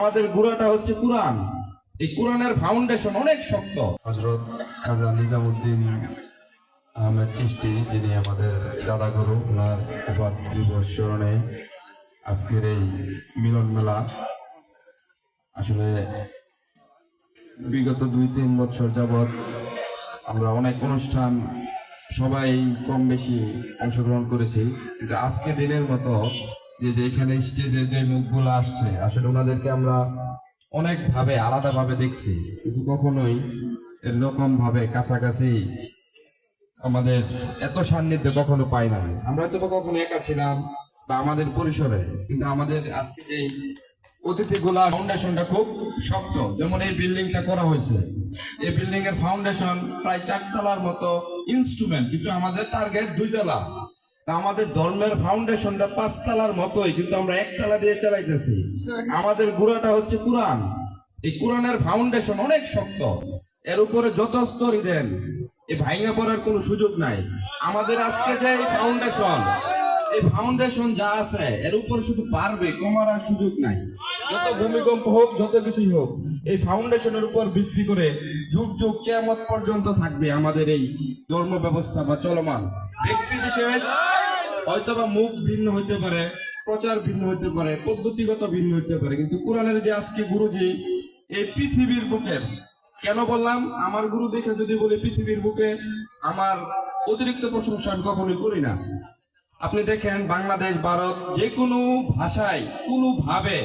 আমাদের গুড়াটা হচ্ছে কোরআন। এই কোরআনের ফাউন্ডেশন অনেক শক্ত। হযরত খাজা নিজামুদ্দিন আহমেদ চিশতি, যিনি আমাদের দাদা গুরু, ওনার উপাধ দিবস স্মরণে আজকের এই মিলন মেলা। আসলে বিগত 2-3 বছর যাবৎ আমরা অনেক অনুষ্ঠান সবাই কম বেশি অংশগ্রহণ করেছি, কিন্তু আজকে দিনের মতো যে এখানে স্টেজে যে মুখগুলো আসছে, আসলে ওনাদেরকে আমরা অনেকভাবে আলাদাভাবে দেখছি, কিন্তু কখনোই এরকম ভাবে কাছাকাছি আমাদের এত সান্নিধ্য কখনো পাই না। আমরা হয়তো কখনো একা ছিলাম বা আমাদের পরিসরে, কিন্তু আমাদের আজকে যে অতিথিগুলা ফাউন্ডেশনটা খুব শক্ত। যেমন এই বিল্ডিংটা করা হয়েছে, এই বিল্ডিং এর ফাউন্ডেশন প্রায় 4 তলার মতো ইনস্ট্রুমেন্ট, কিন্তু আমাদের টার্গেট 2 তলা। তা আমাদের ধর্মের ফাউন্ডেশনটা 5 তলার মতোই, কিন্তু আমরা 1 তলা দিয়ে চালাইতেছি। আমাদের গুড়াটা হচ্ছে কোরআন। এই কোরআনের ফাউন্ডেশন অনেক শক্ত। এর উপরে যত স্তরই দেন, এই ভাঙা পড়ার কোনো সুযোগ নাই। আমাদের আজকে যে এই ফাউন্ডেশন যা আছে, এর উপর শুধু পারবে, কমার আর সুযোগ নাই। যত ভূমিকম্প হোক, যত কিছুই হোক, এই ফাউন্ডেশনের উপর ভিত্তি করে যুগ যুগ কিয়ামত পর্যন্ত থাকবে আমাদের এই ধর্ম ব্যবস্থা বা চলমান। ব্যক্তি বিশেষ হয়তোবা মুখ ভিন্ন হইতে পারে, প্রচার ভিন্ন হইতে পারে, পদ্ধতিগত ভিন্ন হইতে পারে, কিন্তু কোরআনের যে আজকে গুরুজি এই পৃথিবীর বুকে, কেন বললাম আমার গুরু দেখে যদি বলি পৃথিবীর বুকে, আমার অতিরিক্ত প্রশংসা আমি কখনোই করি না। আপনি দেখেন বাংলাদেশ, ভারত, যে কোনো ভাষায় কোনোভাবে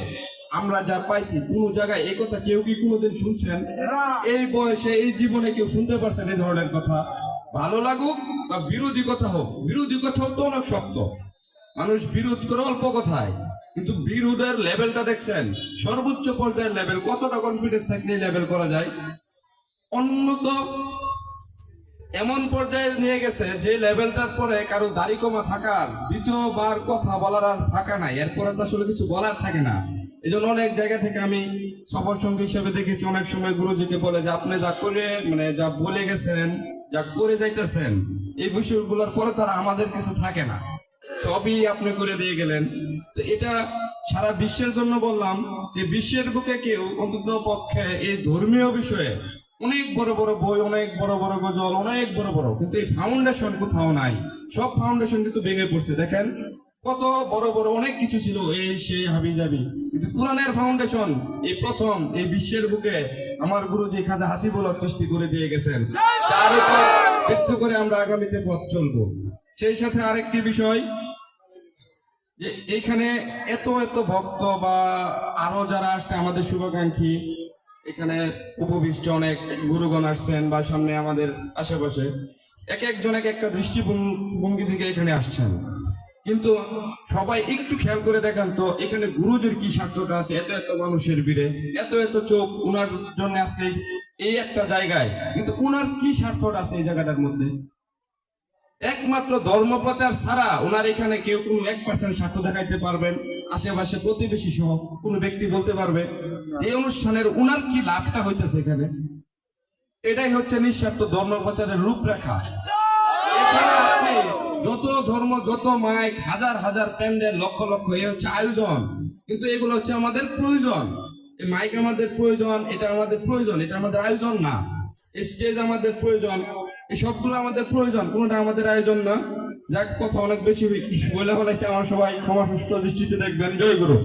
আমরা যা পাইছি, কোনো জায়গায় এই কথা কেউ কি কোনোদিন শুনছেন? এই বয়সে, এই জীবনে কেউ শুনতে পারছেন এই ধরনের কথা? ভালো লাগুক বা বিরোধী কথা হোক, বিরোধী কথাও তো অনেক শক্ত। মানুষ বিরোধ করে অল্প কথায়, কিন্তু বিরোধের লেভেলটা দেখছেন, সর্বোচ্চ পর্যায়ের লেভেল। কতটা কনফিডেন্স থাকলে লেভেল করা যায়? অন্যত এমন পর্যায়ে নিয়ে গেছে যে লেভেলটার পরে কারো দাড়ি কমা থাকার, দ্বিতীয়বার কথা বলার আর ফাঁকা নাই, এরপরে তো আসলে কিছু বলার থাকে না। এই জন্য অনেক জায়গা থেকে আমি সফর সঙ্গী হিসেবে দেখেছি, অনেক সময় গুরুজিকে বলে যে আপনি যা করে, মানে যা বলে গেছেন, যা করে যাইতেছেন, এই বিষয়গুলোর পরে তারা আমাদের কিছু থাকে না, সবই আপনি করে দিয়ে গেলেন। তো এটা সারা বিশ্বের জন্য বললাম যে বিশ্বের বুকে কেউ অন্তত পক্ষে এই ধর্মীয় বিষয়ে অনেক বড় বড় বই, অনেক বড় বড় গজল, অনেক বড় বড়, কিন্তু এই ফাউন্ডেশন কোথাও নাই। সব ফাউন্ডেশন কিন্তু ভেঙে পড়ছে। দেখেন কত বড় বড় অনেক কিছু ছিল, এই সেই হাবি যাবি, কিন্তু কোরআনের ফাউন্ডেশন এই প্রথম এই বিশ্বের বুকে আমার গুরুজি খাজা হাসিবুল হক সৃষ্টি করে দিয়ে গেছেন। তার উপর ভিত্তি করে আমরা আগামীতে পথ চলবো। সেই সাথে আরেকটি বিষয়, যে এইখানে এত এত ভক্ত বা আরো যারা আসছে আমাদের শুভাকাঙ্ক্ষী, এখানে উপবিষ্ট অনেক গুরুগণ আসছেন বা সামনে আমাদের আশেপাশে, এক একজন এক একটা দৃষ্টিভঙ্গি থেকে এখানে আসছেন, কিন্তু সবাই একটু খেয়াল করে দেখেন তো এখানে গুরুজির কি স্বার্থটা আছে? এত এত মানুষের ভিড়ে, এত এত চোখ উনার জন্য আজকে এই একটা জায়গায়, কিন্তু উনার কি স্বার্থটা আছে এই জায়গাটার মধ্যে? একমাত্র ধর্ম প্রচার ছাড়া ওনার এখানে কেউ কোনো 1% স্বার্থ দেখাইতে পারবেন? আশেপাশে প্রতিবেশী সহ কোনো ব্যক্তি বলতে পারবে এই অনুষ্ঠানের উনার কি লাভটা হইতেছে এখানে? এটাই হচ্ছে নিঃস্বার্থ ধর্ম প্রচারের রূপরেখা। এছাড়া আপনি যত ধর্ম, যত মাইক, হাজার হাজার প্যান্ডেল, লক্ষ লক্ষ, এই হচ্ছে আয়োজন, কিন্তু এগুলো হচ্ছে আমাদের প্রয়োজন। এই মাইক আমাদের প্রয়োজন, এটা আমাদের প্রয়োজন, এটা আমাদের আয়োজন না। স্টেজ আমাদের প্রয়োজন, এই সবগুলো আমাদের প্রয়োজন, কোনটা আমাদের আয়োজন না। যাক, কথা অনেক বেশি বলে ফেলাইছে, আমার সবাই ক্ষমা সুষ্ঠু দৃষ্টিতে দেখবেন। জয় গুরু।